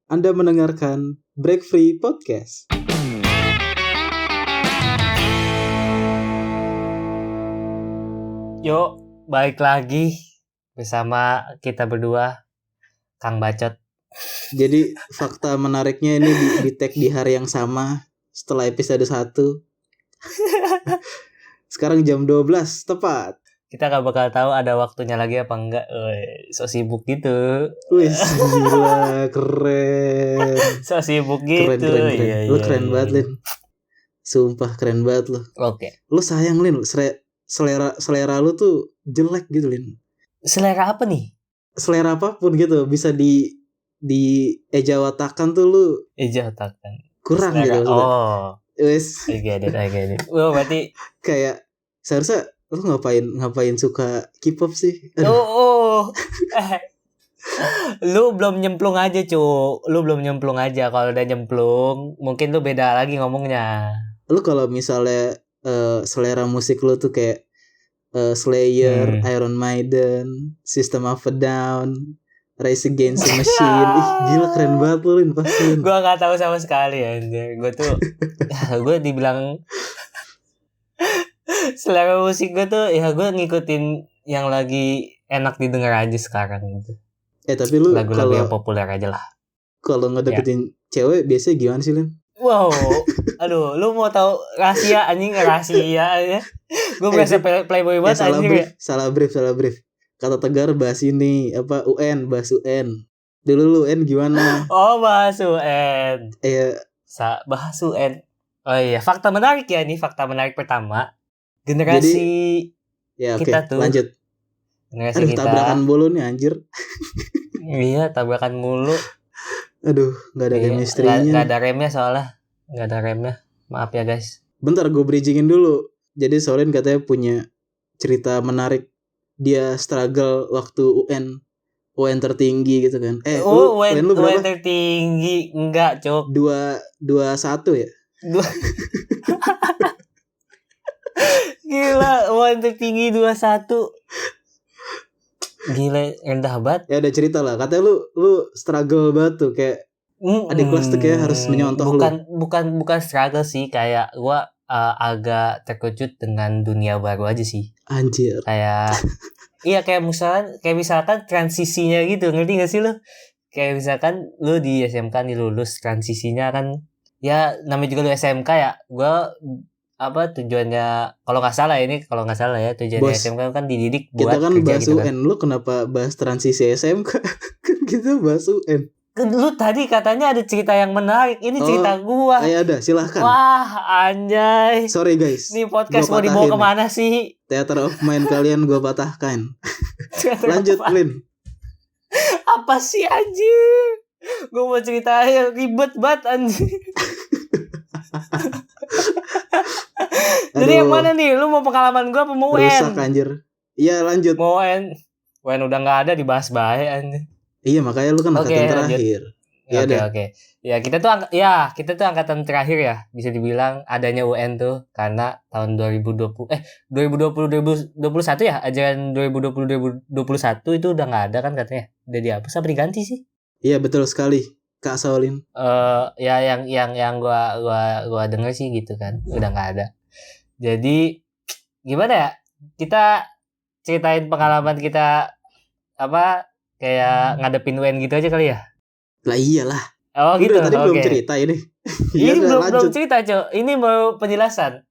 Anda mendengarkan Break Free Podcast. Yuk, balik lagi bersama kita berdua, Kang Bacot. Jadi fakta menariknya ini di-tag di hari yang sama setelah episode 1. Sekarang jam 12 tepat. Kita gak bakal tahu ada waktunya lagi apa enggak. So sibuk gitu. Wih, gila, keren. So sibuk gitu. Keren. Iya, Lu keren banget, Lin. Sumpah keren banget lu. Oke. Lu sayang, Lin. Selera lu tuh jelek gitu, Lin. Selera apa nih? Selera apapun gitu bisa di ejawatakan tuh lu Ejawatakan. kurang selera. gitu maksudnya. Oh. Wes. I get it. Well, berarti kayak seharusnya lu ngapain suka K-pop sih? Aduh. Oh. Lu belum nyemplung aja, Cuk. Lu belum nyemplung aja. Kalau udah nyemplung, mungkin lu beda lagi ngomongnya. Lu kalau misalnya selera musik lu tuh kayak Slayer, Iron Maiden, System of a Down, Rise Against the Machine. Ih, gila keren banget lu, Lin, pasti. Gua enggak tahu sama sekali anjir. Gua tuh gue dibilang selera musik gue tuh ya gue ngikutin yang lagi enak didengar aja sekarang gitu. Tapi lu lagu-lagu yang populer aja lah. Kalau ngedeketin cewek biasanya gimana sih, Lin? Wow, aduh, lu mau tahu rahasia anjing, rahasia aja. Gue merasa playboy banget anjing ya. Salah brief. Kata Tegar bahas ini bahas UN. Dulu lu UN gimana? Oh, bahas UN. Iya. Bahas UN. Oh iya, fakta menarik ya, ini fakta menarik pertama. Generasi kita tuh. Lanjut. Generasi Aduh, kita. tabrakan mulu nih anjir. Iya, tabrakan mulu. Aduh, gak ada chemistry-nya. Gak ada remnya soalnya. Gak ada remnya. Maaf ya guys. Bentar, gue bridgingin dulu. Jadi Solin katanya punya cerita menarik. Dia struggle waktu UN tertinggi gitu kan. UN lu berapa? UN tertinggi. Enggak, Cok. 21 ya? Gila, UN tertinggi 21. Gila, rendah banget. Ya udah cerita lah. Katanya lu struggle banget tuh, kayak adik kelas tuh kayak harus menyontoh lu. Bukan struggle sih, kayak gua agak terkejut dengan dunia baru aja sih. Anjir. Kayak iya, kayak misalkan transisinya gitu, ngerti gak sih lu? Kayak misalkan lu di SMK nih lulus, transisinya kan ya namanya juga lu SMK ya. Gua tujuannya kalau nggak salah ya tujuannya SMK kan dididik buat kita kan kerja bahas gitu UN kan. Lu kenapa bahas transisi SMK? Kan kita bahas UN. Lu tadi katanya ada cerita yang menarik, ini cerita gua. Ayo ada, silahkan. Wah anjay. Sorry guys, ini podcast mau dibawa kemana sih? Theater of mind kalian gua patahkan. Lanjut Lin. Apa sih anjir? Gua mau cerita ribet banget anjir. Jadi yang mana nih? Lu mau pengalaman gue apa mau UN? Rusak anjir. Iya lanjut. Mau UN udah gak ada, dibahas baik anjir. Iya makanya lu kan angkatan terakhir. Oke. Ya kita tuh angkatan terakhir ya. Bisa dibilang adanya UN tuh karena tahun 2021 ya. Ajaran 2021 itu udah gak ada kan katanya. Udah dihapus apa diganti sih? Iya betul sekali Kak Saulin. Ya yang gua denger sih gitu kan. Udah gak ada. Jadi gimana ya? Kita ceritain pengalaman kita kayak ngadepin UN gitu aja kali ya? Lah iyalah. Oh gitu. Tadi belum cerita ini. Ini belum cerita, Cok. Ini mau penjelasan.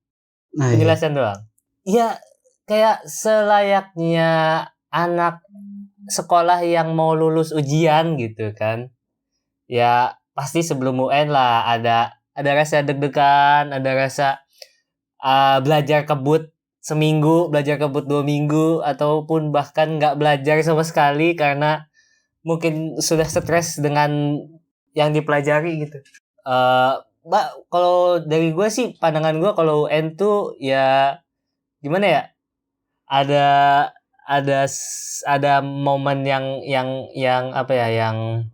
Penjelasan doang. Ya kayak selayaknya anak sekolah yang mau lulus ujian gitu kan. Ya pasti sebelum UN lah ada rasa deg-degan, ada rasa belajar kebut seminggu, belajar kebut 2 minggu, ataupun bahkan nggak belajar sama sekali karena mungkin sudah stres dengan yang dipelajari gitu. Kalau dari gue sih, pandangan gue kalau UN tuh ya gimana ya? Ada momen yang apa ya, yang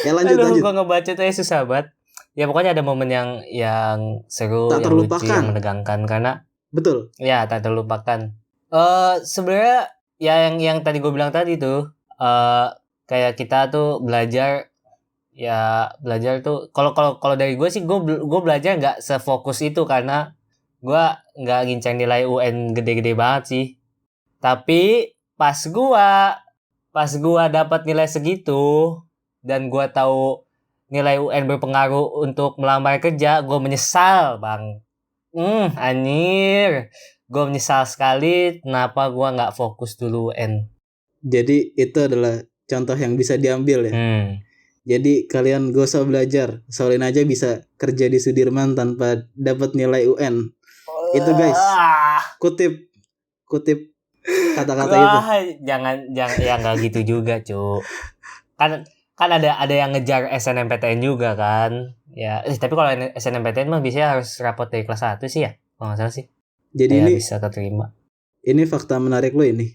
Ya lanjut. Gue ngebaca tuh susah banget. Ya pokoknya ada momen yang seru, tak yang terlupakan, lucu, yang menegangkan karena betul. Ya tak terlupakan. Sebenarnya ya yang tadi gue bilang tadi tuh, kayak kita tuh belajar tuh, kalau dari gue sih, gue belajar nggak sefokus itu karena gue nggak ngincar nilai UN gede-gede banget sih. Tapi pas gua dapat nilai segitu dan gua tahu nilai UN berpengaruh untuk melamar kerja, gua menyesal, Bang. Anjir. Gua menyesal sekali kenapa gua nggak fokus dulu UN. Jadi itu adalah contoh yang bisa diambil ya. Jadi kalian gak usah belajar, Saulin aja bisa kerja di Sudirman tanpa dapat nilai UN. Itu guys, kutip kata-kata itu. Jangan ya nggak gitu juga, Cuk. Kan ada yang ngejar SNMPTN juga kan. Ya, tapi kalau SNMPTN mah biasanya harus rapot dari kelas 1 sih ya. Kalau nggak salah sih. Jadi ini bisa keterima. Ini fakta menarik lo ini.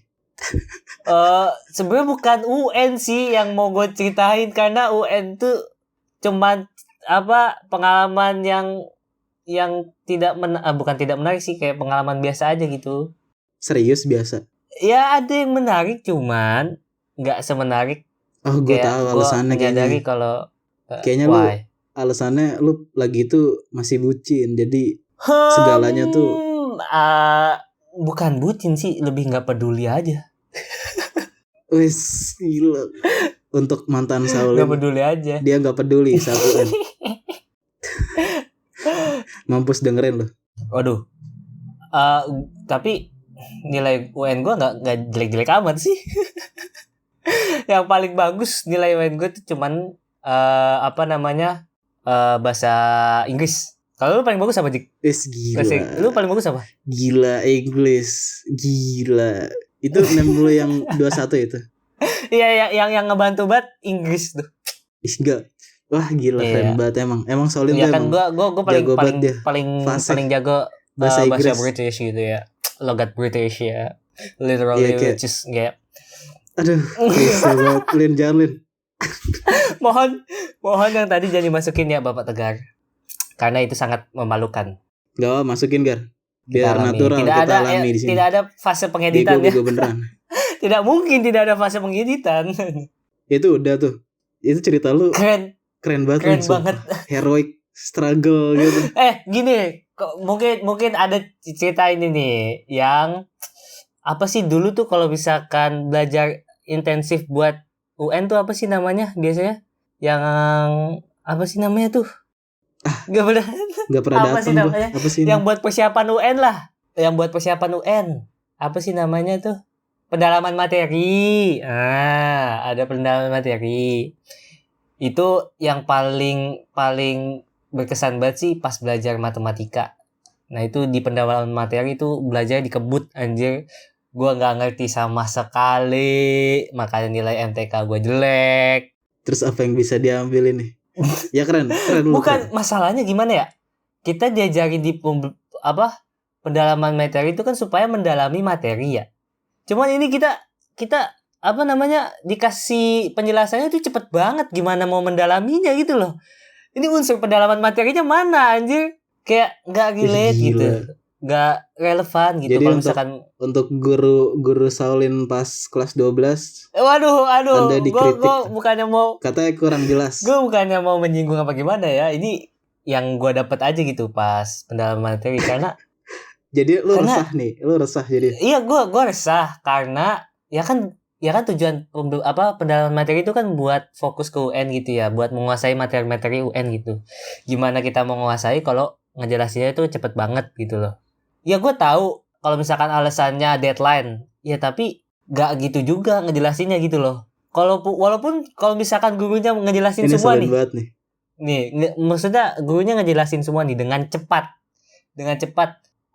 Sebenarnya bukan UN sih yang mau gue ceritain, karena UN tuh cuman pengalaman yang bukan tidak menarik sih, kayak pengalaman biasa aja gitu. Serius biasa? Ya ada yang menarik, cuman nggak semenarik. Gue tahu alasannya menyadari kalau kayaknya lu alasannya lu lagi tuh masih bucin, jadi segalanya tuh bukan bucin sih, lebih nggak peduli aja. Wes gila. Untuk mantan Saulin nggak peduli aja, dia nggak peduli saat UN. Mampus dengerin lo. Waduh. Tapi nilai UN gue nggak jelek-jelek amat sih. Yang paling bagus nilai UN gue tuh cuman bahasa Inggris. Kalau lu paling bagus apa, Dik? Gila. Lu paling bagus apa? Gila, English. Gila. Itu 60 yang 21 itu. Iya, yang ngebantu banget Inggris tuh. Enggak. Wah, gila, keren banget emang. Emang Saulin tuh kan gue paling jago bahasa British gitu ya. Logat British ya. Literally which is kayak aduh, Lin, jangan Lin. mohon yang tadi jangan dimasukin ya, Bapak Tegar. Karena itu sangat memalukan. Gak masukin, Gar. Biar natural kita alami di sini. Tidak ada fase pengeditan ya. Beneran. Tidak mungkin tidak ada fase pengeditan. Itu udah tuh. Itu cerita lu keren banget. Keren banget. Heroic struggle gitu. Gini, mungkin ada cerita ini nih yang apa sih dulu tuh kalau misalkan belajar intensif buat UN tuh apa sih namanya biasanya? Yang apa sih namanya tuh? Gak pernah apa sih namanya? Apa sih yang buat persiapan UN lah. Yang buat persiapan UN. Apa sih namanya tuh? Pendalaman materi. Ada pendalaman materi. Itu yang paling berkesan banget sih pas belajar matematika. Nah itu di pendalaman materi itu belajar dikebut, anjir. Gue gak ngerti sama sekali, makanya nilai MTK gue jelek. Terus apa yang bisa diambil ini? Ya keren Bukan, masalahnya gimana ya? Kita diajarin di pendalaman materi itu kan supaya mendalami materi ya. Cuman ini kita dikasih penjelasannya itu cepet banget, gimana mau mendalaminya gitu loh. Ini unsur pendalaman materinya mana, anjir? Kayak gak relate gitu, gak relevan gitu. Jadi kalau misalkan untuk guru Saulin pas kelas 12, waduh, Anda dikritik. Gue bukannya mau, katanya kurang jelas. Gue bukannya mau menyinggung apa gimana ya. Ini yang gue dapat aja gitu pas pendalaman materi karena jadi lu resah jadi. Iya, gue resah karena ya kan tujuan pendalaman materi itu kan buat fokus ke UN gitu ya, buat menguasai materi-materi UN gitu. Gimana kita mau menguasai kalau ngejelasinnya itu cepet banget gitu loh. Ya gue tahu kalau misalkan alasannya deadline, ya tapi gak gitu juga ngejelasinnya gitu loh. Walaupun kalau misalkan gurunya ngejelasin ini semua nih. Maksudnya gurunya ngejelasin semua nih dengan cepat.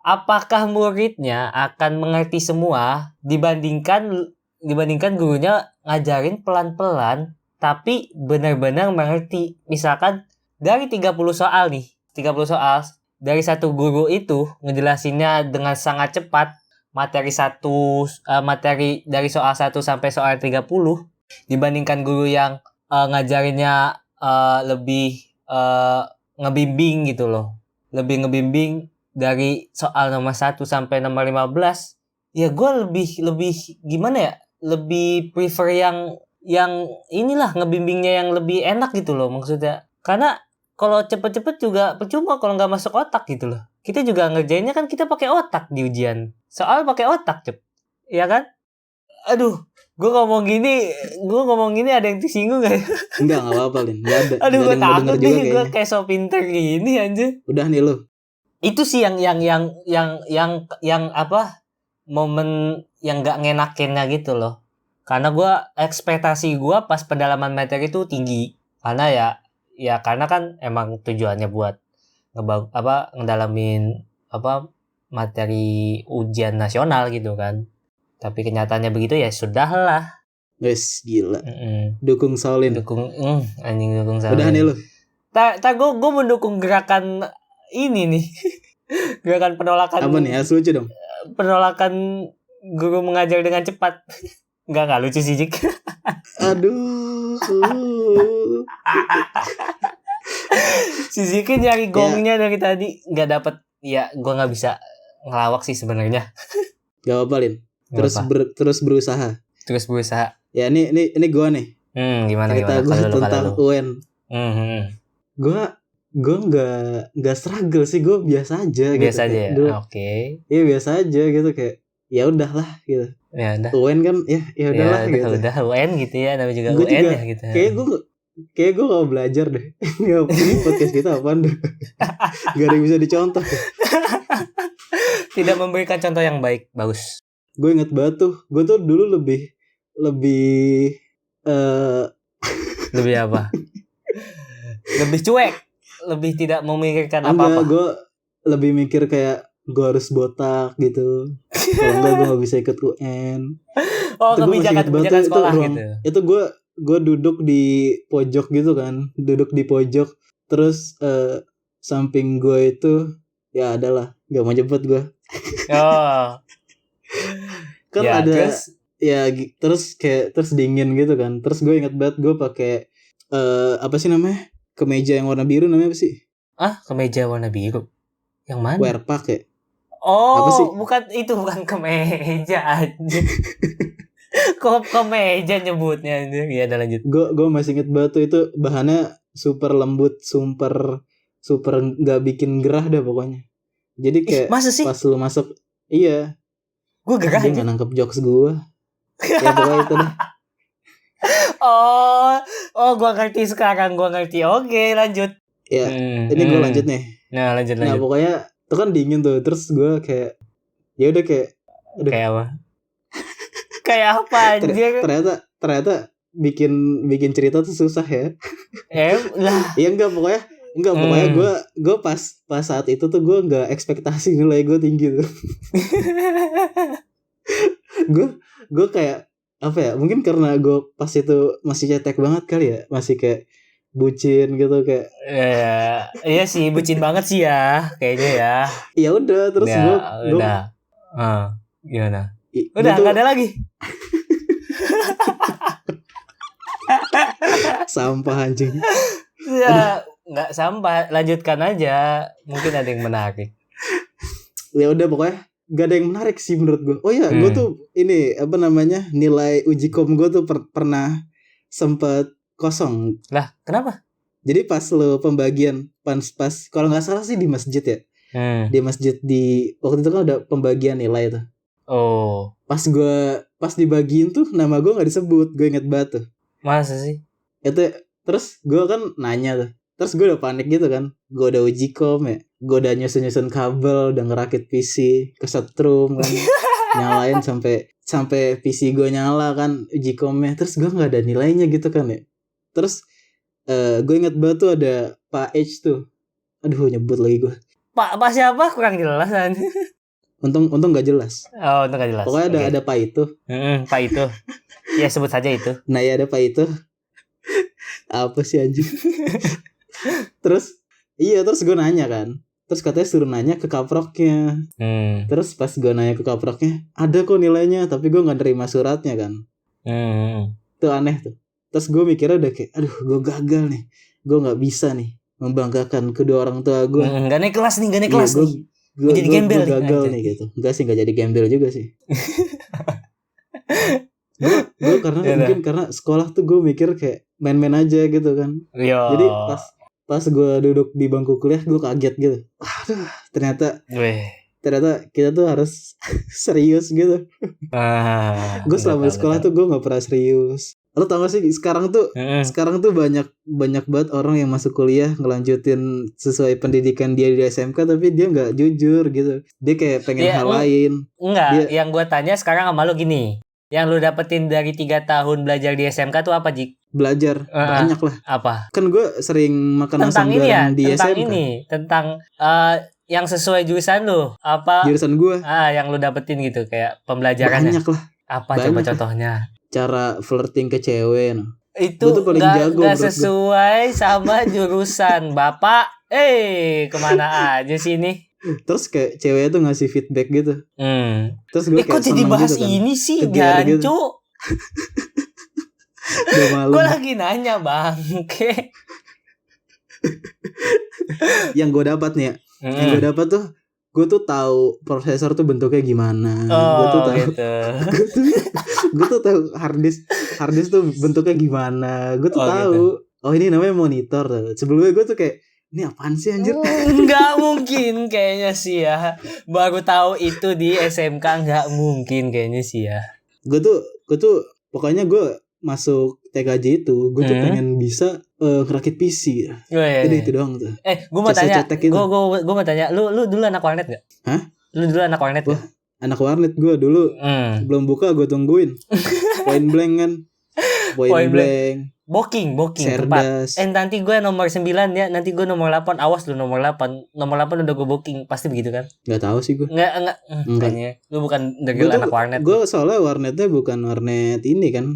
Apakah muridnya akan mengerti semua dibandingkan gurunya ngajarin pelan-pelan tapi benar-benar mengerti. Misalkan dari 30 soal dari satu guru itu ngejelasinnya dengan sangat cepat, materi dari soal 1 sampai soal 30 dibandingkan guru yang ngajarinnya lebih ngebimbing gitu loh. Lebih ngebimbing dari soal nomor 1 sampai nomor 15 ya gue lebih gimana ya, lebih prefer yang inilah, ngebimbingnya yang lebih enak gitu loh maksudnya. Karena kalau cepet-cepet juga percuma kalau nggak masuk otak gitu loh. Kita juga ngerjainnya kan kita pakai otak di ujian. Soal pakai otak, Cep. Iya kan? Aduh, gue ngomong gini ada yang tersinggung gak ya? Enggak apa-apa, Lin. Enggak ada. Aduh, Enggak ada gue yang mau denger takut juga nih, gue kayaknya. kayak so pinter gini anjir. Udah nih lu. Itu sih yang apa? Momen yang nggak ngenakinnya gitu loh. Karena gue ekspektasi gue pas pendalaman materi itu tinggi. Karena karena kan emang tujuannya buat ngedalamin apa materi ujian nasional gitu kan. Tapi kenyataannya begitu ya sudahlah. Wes gila. Dukung Saulin. Anjing dukung Saulin. Udah nih lu. Gue mendukung gerakan ini nih. Gerakan penolakan. Apa nih? Harus lucu dong. Penolakan guru mengajar dengan cepat. Enggak lucu sih, Jik. Aduh. Si Ziki nyari gongnya dari tadi nggak dapet. Ya, gue nggak bisa ngelawak sih sebenarnya. Gak apa-apa, Lin. Terus berusaha. Ya ini gue nih. Gimana cerita gue tentang UN. Gue nggak struggle sih, gue biasa aja. Biasa gitu. aja ya. Oke. Iya biasa aja gitu, kayak ya udahlah gitu. Ya udah. UN kan ya udahlah gitu. Udah UN gitu ya, namanya juga gua UN juga, ya gitu. Kayak gue gak belajar deh. Ini podcast kita apaan deh. Gak ada yang bisa dicontoh. Tidak memberikan contoh yang baik. Bagus. Gue inget banget tuh. Gue tuh dulu lebih lebih apa? Lebih cuek. Lebih tidak memikirkan apa-apa. Gue lebih mikir kayak gue harus botak gitu. Kalau enggak gue gak bisa ikut UN. Oh, kebijakan sekolah gitu. Itu gue duduk di pojok gitu kan. Terus samping gue itu ya adalah, gak mau jemput gue. Oh. Kan ya, ada terus dingin gitu kan. Terus gue ingat banget gue pakai apa sih namanya? Kemeja yang warna biru, namanya apa sih? Kemeja warna biru. Yang mana? Wear pack ya. Oh, apa sih? bukan kemeja aja. Kok kemeja nyebutnya aja. Ya udah lanjut. Gue masih inget banget tuh, itu bahannya super lembut, super nggak bikin gerah dah pokoknya. Jadi kayak masa sih? Pas lu masuk, iya. Gue gerah aja. Dia nggak nangkep jokes gue. Ya pokoknya itu dah. Oh, gue ngerti sekarang. Oke, lanjut. Ya, ini gue lanjut nih. Nah, lanjut. Nah, pokoknya itu kan dingin tuh. Terus gue kayak ya udah kayak apa? Kayak apa anjir? Ternyata bikin cerita tuh susah ya. Lah. Ya enggak pokoknya gue pas saat itu tuh gue nggak ekspektasi nilai gue tinggi tuh. gue kayak apa ya, mungkin karena gue pas itu masih cetek banget kali ya, masih kayak bucin gitu kayak. Iya sih, bucin banget sih ya kayaknya ya. Ya udah, terus gue gimana? Udah nggak ada lagi. Sampah anjing. Ya nggak sampah, lanjutkan aja, mungkin ada yang menarik. Ya udah pokoknya gak ada yang menarik sih menurut gue. Oh ya, gue tuh ini apa namanya, nilai uji kom gue tuh pernah sempet kosong. Lah kenapa? Jadi pas lo pembagian pas kalau nggak salah sih di masjid ya. Di masjid di waktu itu kan ada pembagian nilai tuh. Oh. Pas dibagiin tuh nama gue nggak disebut. Gue inget banget tuh. Masa sih? Itu terus gue kan nanya tuh. Terus gue udah panik gitu kan. Gue udah uji kom ya. Gue udah nyusun kabel, udah ngerakit PC, kesetrum kan. Nyalain sampai PC gue nyala kan, uji komnya. Terus gue nggak ada nilainya gitu kan ya. Terus gue inget banget tuh ada Pak H tuh. Aduh, nyebut lagi gue. Pak siapa? Kurang jelas kan. Untung gak jelas. Oh, untung gak jelas. Pokoknya ada Pak itu. Pak itu. Ya sebut saja itu. Nah ya ada Pak itu. Apa sih anjing? Terus gue nanya kan. Terus katanya suruh nanya ke kaproknya. Terus pas gue nanya ke kaproknya, ada kok nilainya, tapi gue gak nerima suratnya kan. Itu aneh tuh. Terus gue mikirnya udah kayak, aduh gue gagal nih. Gue gak bisa nih membanggakan kedua orang tua gue. Gak naik kelas nih. gue jadi gembel gagal nih gitu. Enggak sih, enggak jadi gembel juga sih. gue mungkin karena sekolah tuh gue mikir kayak main-main aja gitu kan. Yo. Jadi pas gue duduk di bangku kuliah gue kaget gitu. Aduh, ternyata kita tuh harus serius gitu. Gue selama di sekolah tuh gue nggak pernah serius. Lo tau gak sih sekarang tuh banyak banget orang yang masuk kuliah ngelanjutin sesuai pendidikan dia di SMK tapi dia nggak jujur gitu. Dia kayak pengen hal lain. Enggak, yang gue tanya sekarang sama lo gini. Yang lu dapetin dari 3 tahun belajar di SMK tuh apa, Jik? Belajar banyak lah. Apa? Kan gue sering makan asam ini garam di tentang SMK. Tentang yang sesuai jurusan lu. Apa? Jurusan gue. Yang lu dapetin gitu kayak pembelajarannya. Banyak lah. Apa coba contohnya? Cara flirting ke cewek. Itu gak sesuai sama jurusan. Bapak, kemana aja sih ini? Terus kayak ceweknya tuh ngasih feedback gitu. Terus gue kayak kok jadi bahas gitu kan. ini sih, Gancu? Gitu. Gue lagi nanya, Bang. Oke. Yang gue dapat nih ya. Yang gue dapat tuh, gue tuh tahu prosesor tuh bentuknya gimana. Gue tuh tahu. Gitu. gue tuh tahu hard disk tuh bentuknya gimana. Gue tuh tahu. Gitu. Oh, ini namanya monitor. Sebelumnya gue tuh kayak, ini apaan sih anjir? Nggak mungkin kayaknya sih ya. Baru tahu itu di SMK, nggak mungkin kayaknya sih ya. Gue tuh pokoknya gue masuk TKJ itu gue tuh pengen bisa ngerakit PC. Jadi itu doang tuh. Gue mau tanya. Gue mau tanya. Lu dulu anak warnet nggak? Hah? Lu dulu anak warnet nggak? Anak warnet gue dulu. Belum buka gue tungguin. Point blank kan. Point blank. Booking tempat. Nanti gue nomor 9 ya, nanti gue nomor 8. Awas lu nomor 8. Nomor 8 udah gue booking, pasti begitu kan? Enggak tahu sih gue. Enggak. Kayaknya lu bukan dari anak warnet. Gue soalnya warnetnya bukan warnet ini kan.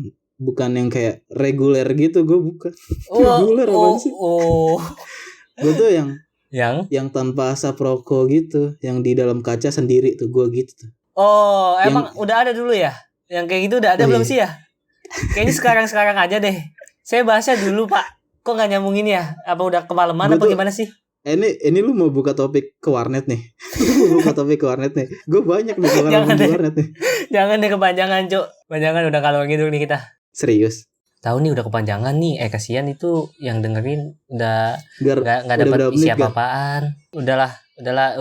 Bukan yang kayak reguler gitu, gue bukan. Reguler apaan sih? Gue tuh yang tanpa asap rokok gitu, yang di dalam kaca sendiri tuh, gue gitu tuh. Emang udah ada dulu ya? Yang kayak gitu udah ada belum sih ya? Kayaknya sekarang aja deh. Saya bahasnya dulu, Pak. Kok gak nyambungin ya? Apa udah kemalaman apa gimana sih? Ini lu mau buka topik ke warnet nih. Gue banyak nih pengalaman di warnet nih. Jangan deh kepanjangan, Cuk. Kepanjangan udah kalau gitu nih kita. Serius? Tahu nih udah kepanjangan nih. Kasihan itu yang dengerin udah enggak dapat isi apa-apaan. Udahlah,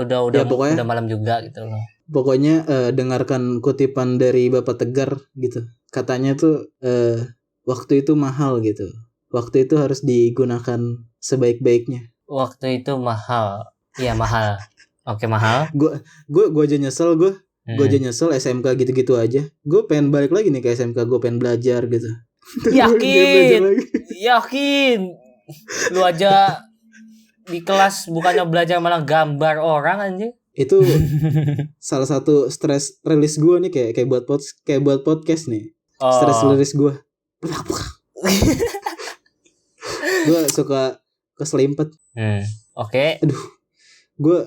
udah malam juga gitu loh. Pokoknya dengarkan kutipan dari Bapak Tegar gitu. Katanya tuh waktu itu mahal gitu. Waktu itu harus digunakan sebaik-baiknya. Waktu itu mahal. Iya mahal. Oke, mahal. Gue aja nyesel gue aja nyesel SMK gitu-gitu aja. Gue pengen balik lagi nih ke SMK, gue pengen belajar gitu. Yakin. Lu aja di kelas bukannya belajar malah gambar orang anjing. Itu salah satu stress release gue nih kayak buat podcast nih. Stress release gue. Gue suka keselimpet. Oke. Aduh, gue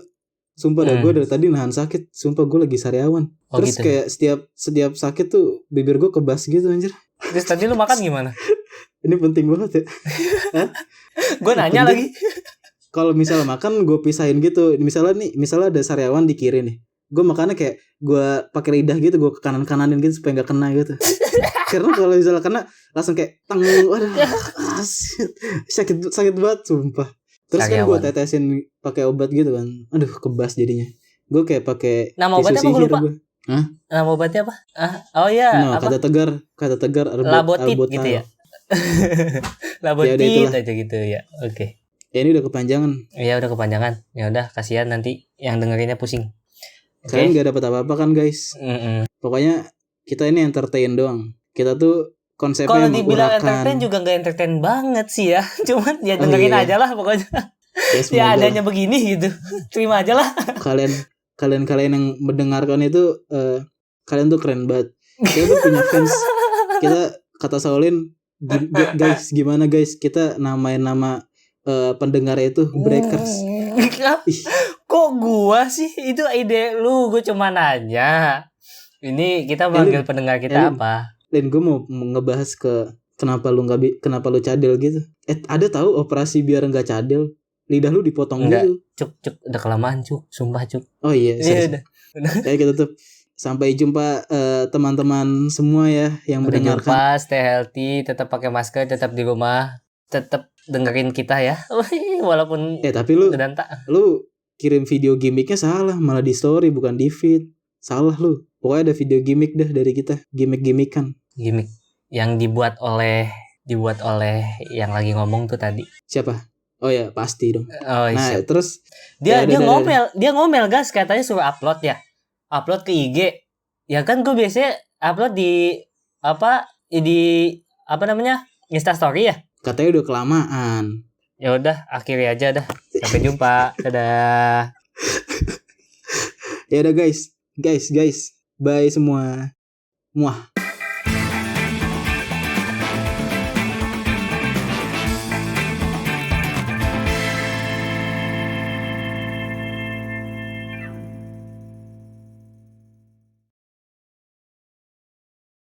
sumpah dah, gue dari tadi nahan sakit. Sumpah gue lagi sariawan. Terus gitu? Kayak setiap sakit tuh bibir gue kebas gitu anjir. Terus tadi lu makan gimana? Ini penting banget ya. Gue nanya lagi. Kalau misalnya makan gue pisahin gitu. Misalnya ada sariawan di kiri nih. Gue makannya kayak gue pakai lidah gitu, gue ke kanan-kananin gitu supaya nggak kena gitu. Karena kalau misalnya kena langsung kayak waduh, sakit banget sumpah. Terus kan gue tetesin pakai obat gitu kan. Aduh, kebas jadinya. Gue kayak pakai nama obatnya apa gue lupa. Hah? Nama obatnya apa? Oh iya, kata tegar Labotit gitu ya. Labotit aja gitu ya. Oke. Ya ini udah kepanjangan. Iya udah kepanjangan. Ya udah, kasihan nanti yang dengerinnya pusing. Kalian gak dapat apa-apa kan guys. Pokoknya kita ini entertain doang. Kita tuh konsepnya kalau dibilang entertain juga gak entertain banget sih ya. Cuman ya dengerin aja lah pokoknya. Ya adanya begini gitu. Terima aja lah. Kalian yang mendengarkan itu kalian tuh keren banget. Kita tuh punya fans. Kita kata Saulin, guys gimana guys kita namain nama pendengar itu Breakers. Kok gua sih? Itu ide lu, gua cuma nanya. Ini kita manggil pendengar kita apa? Dan gue mau ngebahas ke kenapa lu cadel gitu. Ada tahu operasi biar nggak cadel? Lidah lu dipotong Enggak. dulu. Cuk, udah kelamaan cuk, sumpah cuk. Oh iya, Iya udah. Kayak kita tutup. Sampai jumpa teman-teman semua ya yang Sampai mendengarkan. jumpa, stay healthy, tetap pakai masker, tetap di rumah, tetap dengerin kita ya. Walaupun Tapi lu kirim video gimmicknya salah, malah di story bukan di feed. Salah lu. Pokoknya ada video gimmick dah dari kita, gimmick-gimmickan. Gimmick yang dibuat oleh yang lagi ngomong tuh tadi. Siapa? Oh ya, pasti dong. Oh, nah, siap. terus dia ngomel gas, katanya suruh upload ya. Upload ke IG. Ya kan gue biasanya upload di Insta story ya. Katanya udah kelamaan. Ya udah, akhiri aja dah. Sampai jumpa. Dadah. Ya udah guys. Bye semua. Muah.